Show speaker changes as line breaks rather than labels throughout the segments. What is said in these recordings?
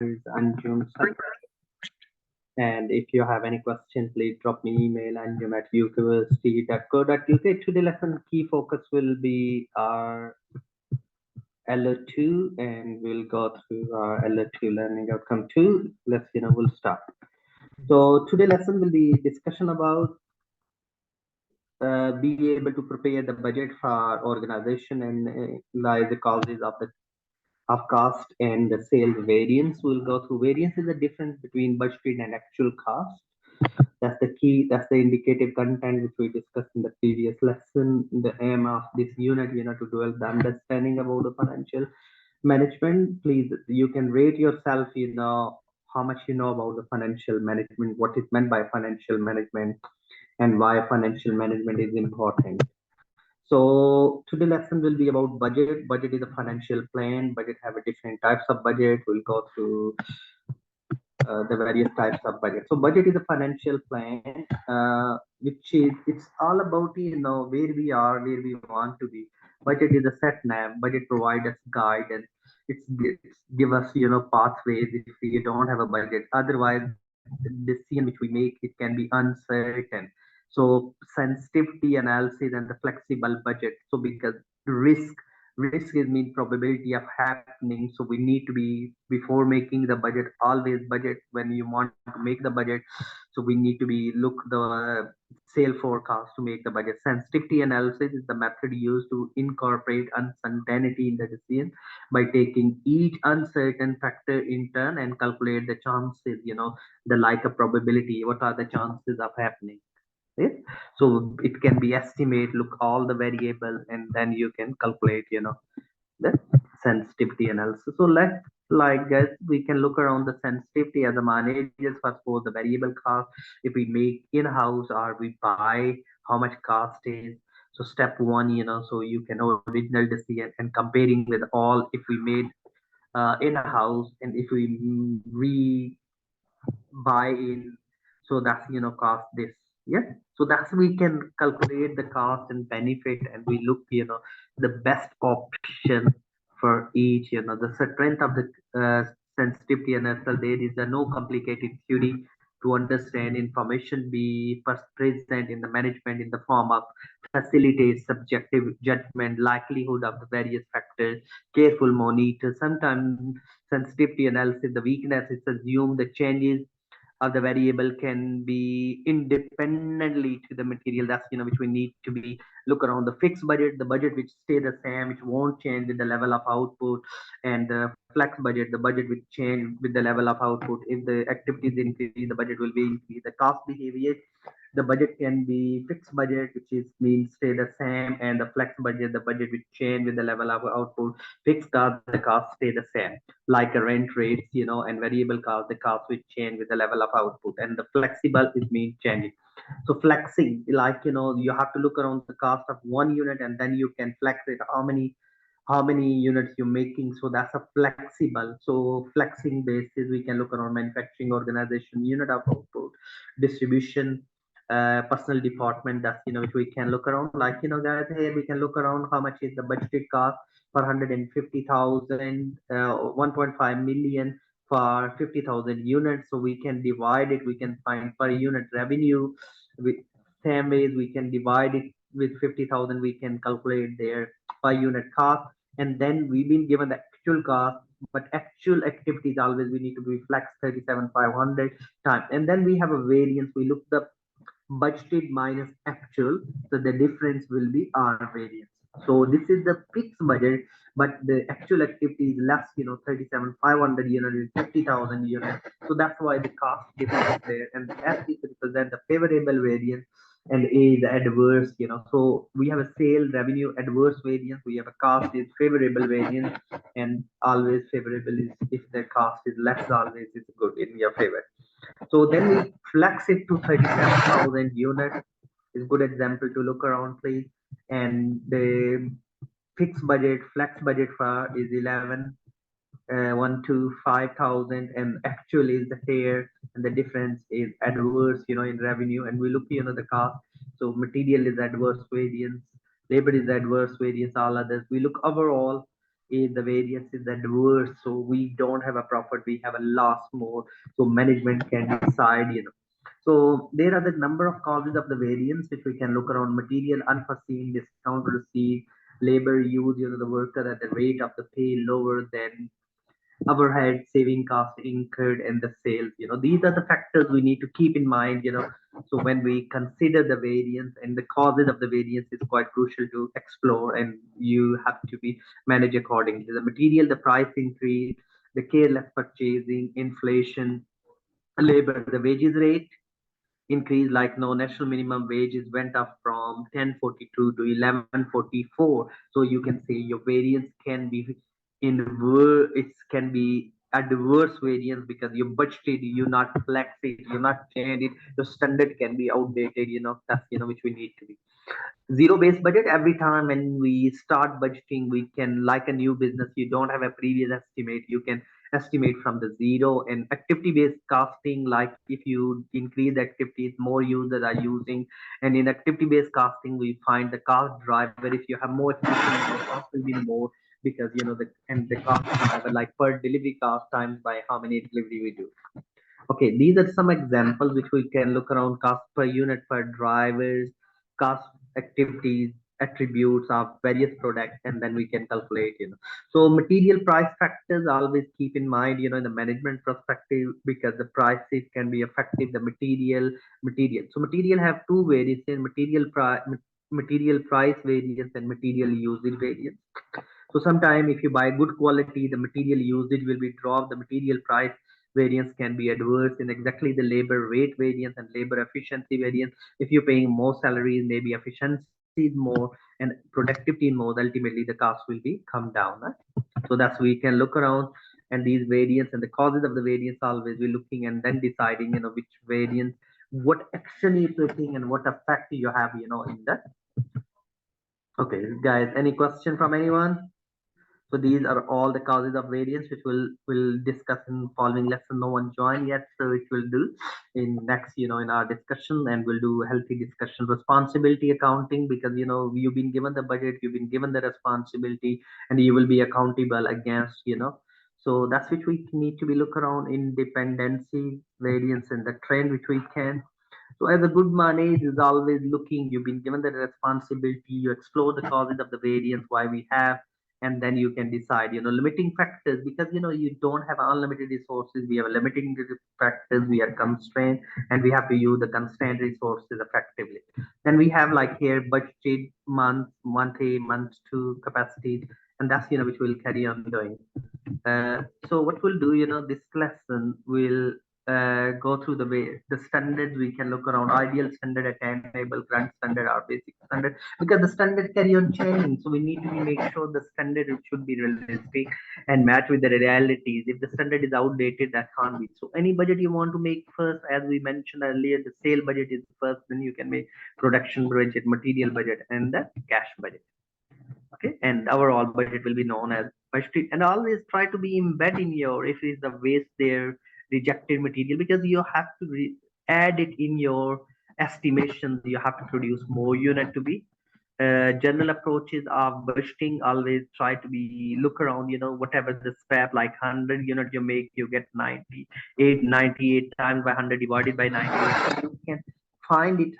is Anjum. And if you have any question, please drop me email anjum@university.co.uk. Today lesson key focus will be our LO2, and we'll go through our LO2 learning outcome 2. We'll start. So today lesson will be discussion about being able to prepare the budget for organization and the causes of cost and the sales variance. We'll go through variance is the difference between budgeted and actual cost. That's the key, that's the indicative content which we discussed in the previous lesson. The aim of this unit, to develop the understanding about the financial management. Please, you can rate yourself, how much you know about the financial management, what is meant by financial management, and why financial management is important. So today lesson will be about budget. Budget is a financial plan. Budget have a different types of budget. We'll go through the various types of budget. So budget is a financial plan, which is it's all about where we are, where we want to be. Budget is a set nav. Budget provide us guidance. It's give us pathways if we don't have a budget. Otherwise, the decision which we make, it can be uncertain. So sensitivity analysis and the flexible budget. So because risk is mean probability of happening. So we need to be, before making the budget, always budget when you want to make the budget. So we need to be look the sale forecast to make the budget. Sensitivity analysis is the method used to incorporate uncertainty in the decision by taking each uncertain factor in turn and calculate the chances, the like a probability, what are the chances of happening. Yes. So it can be estimate, look all the variable, and then you can calculate, the sensitivity analysis. So let's guys, we can look around the sensitivity as a managers for the variable cost. If we make in-house or we buy, how much cost is. So step one, so you can original decision and comparing with all if we made in-house and if we buy in, so that's cost this. Yeah, so that's we can calculate the cost and benefit, and we look the best option for each. The strength of the sensitivity analysis, there is no complicated theory to understand. Information be present in the management in the form of facilitate subjective judgment, likelihood of the various factors, careful monitor. Sometimes sensitivity analysis, the weakness is assume the changes of the variable can be independently to the material. That's which we need to be look around the fixed budget, the budget which stay the same, which won't change with the level of output, and the flex budget, the budget which change with the level of output. If the activities increase, the budget will be increased. The cost behavior, the budget can be fixed budget, which is means stay the same, and the flex budget, the budget which change with the level of output. Fixed cost, the cost stay the same, like a rent rates, and variable cost, the cost will change with the level of output. And the flexible is mean changing. So flexing, like you have to look around the cost of one unit, and then you can flex it how many units you're making. So that's a flexible. So flexing basis, we can look around manufacturing organization, unit of output, distribution, personal department. That's which we can look around, like guys, here we can look around how much is the budgeted cost for 150,000, 1.5 million for 50,000 units. So we can divide it, we can find per unit revenue. With same ways we can divide it with 50,000, we can calculate their per unit cost. And then we've been given the actual cost, but actual activities always we need to be flex 37,500 times. And then we have a variance, we look the budgeted minus actual, so the difference will be our variance. So this is the fixed budget, but the actual activity is less, 37,500 units, 50,000 units. So that's why the cost difference there, and the S is represent the favorable variance, and A is adverse. So we have a sale revenue adverse variance, we have a cost is favorable variance, and always favorable is if the cost is less, always is good in your favor. So then we flex it to 37,000 units. Is good example to look around, please. And the fixed budget, flex budget for is 11, 1 to 5,000, and actual is here, and the difference is adverse, in revenue. And we look, the cost. So material is adverse variance, labor is adverse variance, all others. We look overall if the variance is adverse, so we don't have a profit, we have a loss more. So management can decide, So there are the number of causes of the variance which we can look around: material unforeseen, discount received, labor use, the worker at the rate of the pay lower than overhead, saving cost incurred, and the sales. These are the factors we need to keep in mind. So when we consider the variance, and the causes of the variance is quite crucial to explore, and you have to be managed accordingly. The material, the price increase, the careless purchasing, inflation, labor, the wages rate increase, like no national minimum wages went up from 1042 to 1144. So you can say your variance can be it can be adverse variance because you budgeted, you not flex it, you not change it, the standard can be outdated. That's which we need to be zero based budget. Every time when we start budgeting, we can, like a new business, you don't have a previous estimate, you can estimate from the zero. And activity based costing, like if you increase the activities, more users are using. And in activity based costing, we find the cost driver. If you have more activities, the cost will be more, because the cost driver, like per delivery cost times by how many delivery we do. Okay, these are some examples which we can look around: cost per unit per drivers, cost activities, attributes of various products, and then we can calculate. So material price factors always keep in mind, in the management perspective, because the prices can be affected the material. So material have two variances: material price variance and material usage variance. So sometime if you buy good quality, the material usage will be dropped, the material price variance can be adverse in exactly the labor rate variance and labor efficiency variance. If you're paying more salaries, maybe efficiency is more and productivity is more, ultimately the cost will be come down. Right? So that's we can look around, and these variance and the causes of the variance always we're looking, and then deciding, which variance, what action you're taking, and what effect you have, in that. Okay, guys, any question from anyone? So these are all the causes of variance, which we'll discuss in following lesson. No one joined yet, so which we'll do in next, in our discussion, and we'll do healthy discussion. Responsibility accounting, because you've been given the budget, you've been given the responsibility, and you will be accountable against. So that's which we need to be look around: independency, variance, and the trend which we can. So as a good manager is always looking, you've been given the responsibility, you explore the causes of the variance, why we have, and then you can decide, limiting factors, because you don't have unlimited resources, we have limiting factors, we are constrained, and we have to use the constrained resources effectively. Then we have, like here, budgeted month A, month 2 capacity, and that's which we'll carry on doing. So what we'll do, this lesson will go through the standards. We can look around: ideal standard, attainable, grant standard, or basic standard, because the standard carry on changing. So we need to make sure the standard should be realistic and match with the realities. If the standard is outdated, that can't be. So any budget you want to make first, as we mentioned earlier, the sale budget is first, then you can make production budget, material budget, and the cash budget. Okay, and overall budget will be known as budget. And always try to be embed in your, if it's the waste there, rejected material, because you have to add it in your estimations. You have to produce more unit to be general approaches of budgeting. Always try to be look around, whatever the scrap, like 100 unit you make, you get 98 times by 100 divided by 98. You can find it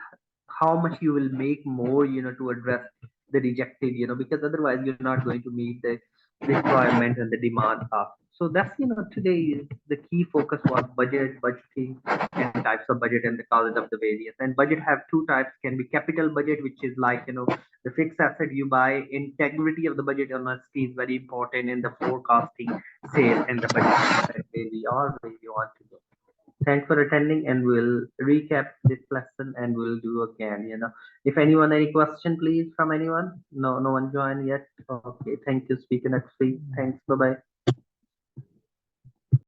how much you will make more, to address the rejected, because otherwise you're not going to meet the requirement and the demand of. So that's, today the key focus was budgeting, and types of budget, and the causes of the variance. And budget have two types: can be capital budget, which is like, the fixed asset you buy. Integrity of the budget honesty is very important in the forecasting, sale, and the budget where we are, where we want to go. Thanks for attending, and we'll recap this lesson, and we'll do again. If anyone any question, please, from anyone. No one joined yet. Okay, thank you. Speaking next week. Thanks. Bye bye.